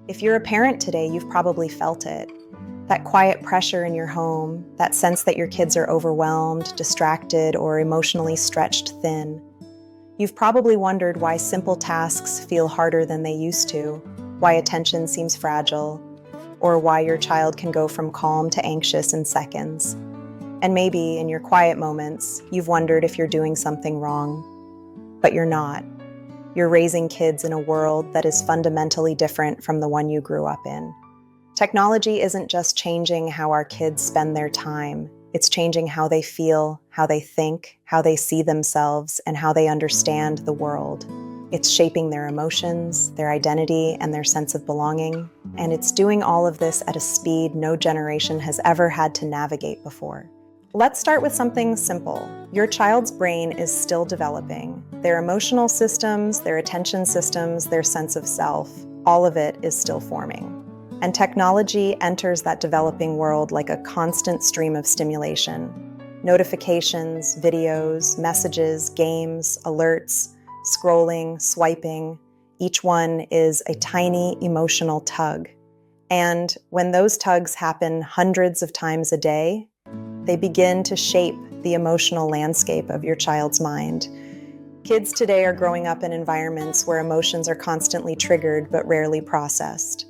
If you're a parent today, you've probably felt it. That quiet pressure in your home, that sense that your kids are overwhelmed, distracted, or emotionally stretched thin. You've probably wondered why simple tasks feel harder than they used to, why attention seems fragile, or why your child can go from calm to anxious in seconds. And maybe in your quiet moments, you've wondered if you're doing something wrong. But you're not. You're raising kids in a world that is fundamentally different from the one you grew up in. Technology isn't just changing how our kids spend their time. It's changing how they feel, how they think, how they see themselves, and how they understand the world. It's shaping their emotions, their identity, and their sense of belonging. And it's doing all of this at a speed no generation has ever had to navigate before. Let's start with something simple. Your child's brain is still developing. Their emotional systems, their attention systems, their sense of self, all of it is still forming. And technology enters that developing world like a constant stream of stimulation. Notifications, videos, messages, games, alerts, scrolling, swiping, each one is a tiny emotional tug. And when those tugs happen hundreds of times a day, they begin to shape the emotional landscape of your child's mind. Kids today are growing up in environments where emotions are constantly triggered but rarely processed.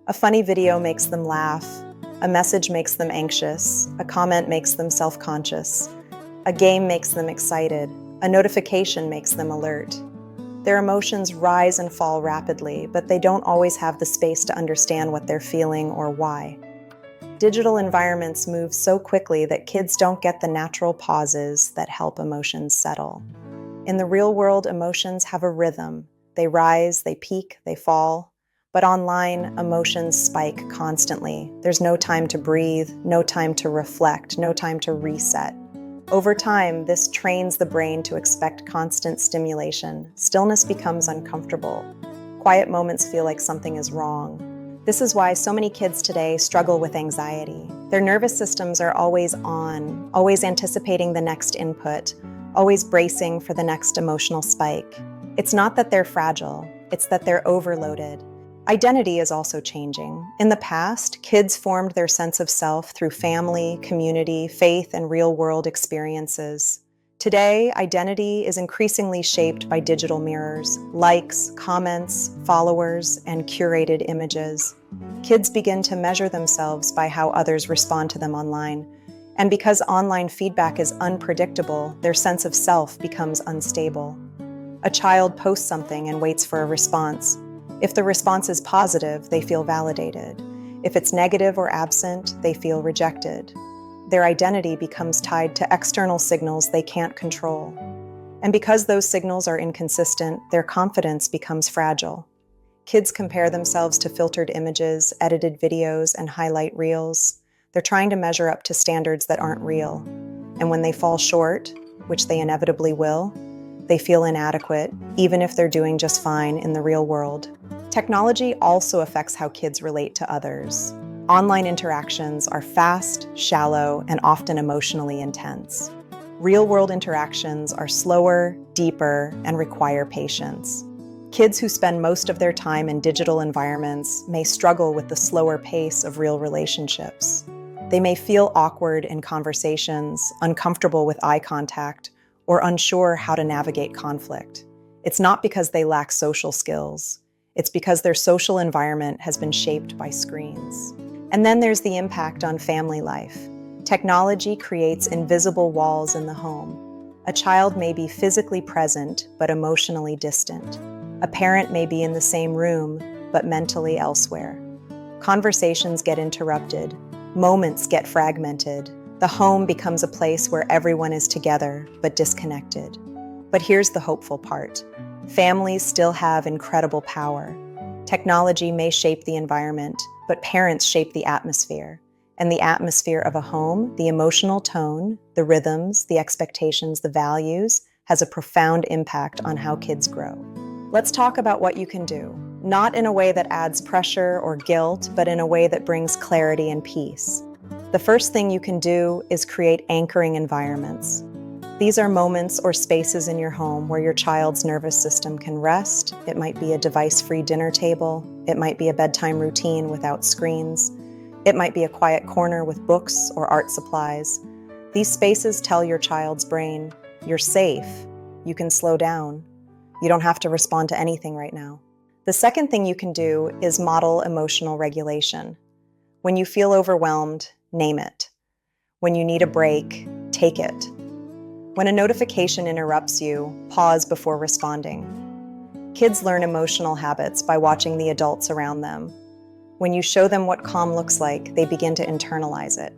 A funny video makes them laugh, a message makes them anxious, a comment makes them self-conscious, a game makes them excited, a notification makes them alert. Their emotions rise and fall rapidly, but they don't always have the space to understand what they're feeling or why. Digital environments move so quickly that kids don't get the natural pauses that help emotions settle. In the real world, emotions have a rhythm. They rise, they peak, they fall. But online, emotions spike constantly. There's no time to breathe, no time to reflect, no time to reset. Over time, this trains the brain to expect constant stimulation. Stillness becomes uncomfortable. Quiet moments feel like something is wrong. This is why so many kids today struggle with anxiety. Their nervous systems are always on, always anticipating the next input, always bracing for the next emotional spike. It's not that they're fragile, it's that they're overloaded. Identity is also changing. In the past, kids formed their sense of self through family, community, faith, and real-world experiences. Today, identity is increasingly shaped by digital mirrors, likes, comments, followers, and curated images. Kids begin to measure themselves by how others respond to them online. And because online feedback is unpredictable, their sense of self becomes unstable. A child posts something and waits for a response. If the response is positive, they feel validated. If it's negative or absent, they feel rejected. Their identity becomes tied to external signals they can't control. And because those signals are inconsistent, their confidence becomes fragile. Kids compare themselves to filtered images, edited videos, and highlight reels. They're trying to measure up to standards that aren't real. And when they fall short, which they inevitably will, they feel inadequate, even if they're doing just fine in the real world. Technology also affects how kids relate to others. Online interactions are fast, shallow, and often emotionally intense. Real-world interactions are slower, deeper, and require patience. Kids who spend most of their time in digital environments may struggle with the slower pace of real relationships. They may feel awkward in conversations, uncomfortable with eye contact, or unsure how to navigate conflict. It's not because they lack social skills. It's because their social environment has been shaped by screens. And then there's the impact on family life. Technology creates invisible walls in the home. A child may be physically present, but emotionally distant. A parent may be in the same room, but mentally elsewhere. Conversations get interrupted. Moments get fragmented. The home becomes a place where everyone is together, but disconnected. But here's the hopeful part. Families still have incredible power. Technology may shape the environment, but parents shape the atmosphere. And the atmosphere of a home, the emotional tone, the rhythms, the expectations, the values, has a profound impact on how kids grow. Let's talk about what you can do. Not in a way that adds pressure or guilt, but in a way that brings clarity and peace. The first thing you can do is create anchoring environments. These are moments or spaces in your home where your child's nervous system can rest. It might be a device-free dinner table. It might be a bedtime routine without screens. It might be a quiet corner with books or art supplies. These spaces tell your child's brain, you're safe, you can slow down, you don't have to respond to anything right now. The second thing you can do is model emotional regulation. When you feel overwhelmed, name it. When you need a break, take it. When a notification interrupts you, pause before responding. Kids learn emotional habits by watching the adults around them. When you show them what calm looks like, they begin to internalize it.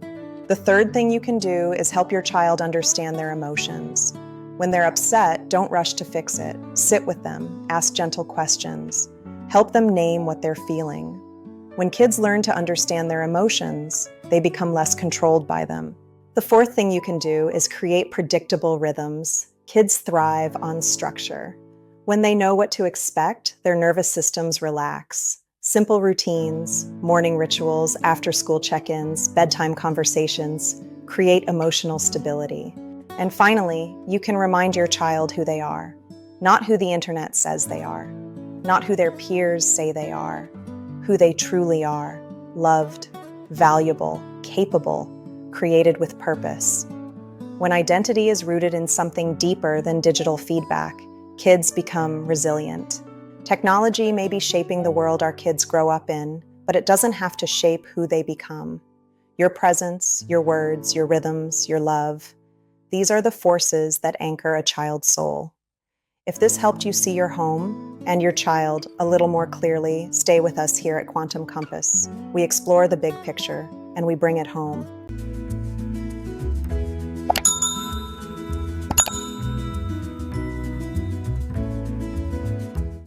The third thing you can do is help your child understand their emotions. When they're upset, don't rush to fix it. Sit with them, ask gentle questions. Help them name what they're feeling. When kids learn to understand their emotions, they become less controlled by them. The fourth thing you can do is create predictable rhythms. Kids thrive on structure. When they know what to expect, their nervous systems relax. Simple routines, morning rituals, after-school check-ins, bedtime conversations create emotional stability. And finally, you can remind your child who they are, not who the internet says they are, not who their peers say they are, who they truly are, loved, valuable, capable, created with purpose. When identity is rooted in something deeper than digital feedback, kids become resilient. Technology may be shaping the world our kids grow up in, but it doesn't have to shape who they become. Your presence, your words, your rhythms, your love, these are the forces that anchor a child's soul. If this helped you see your home and your child a little more clearly, stay with us here at Quantum Compass. We explore the big picture and we bring it home.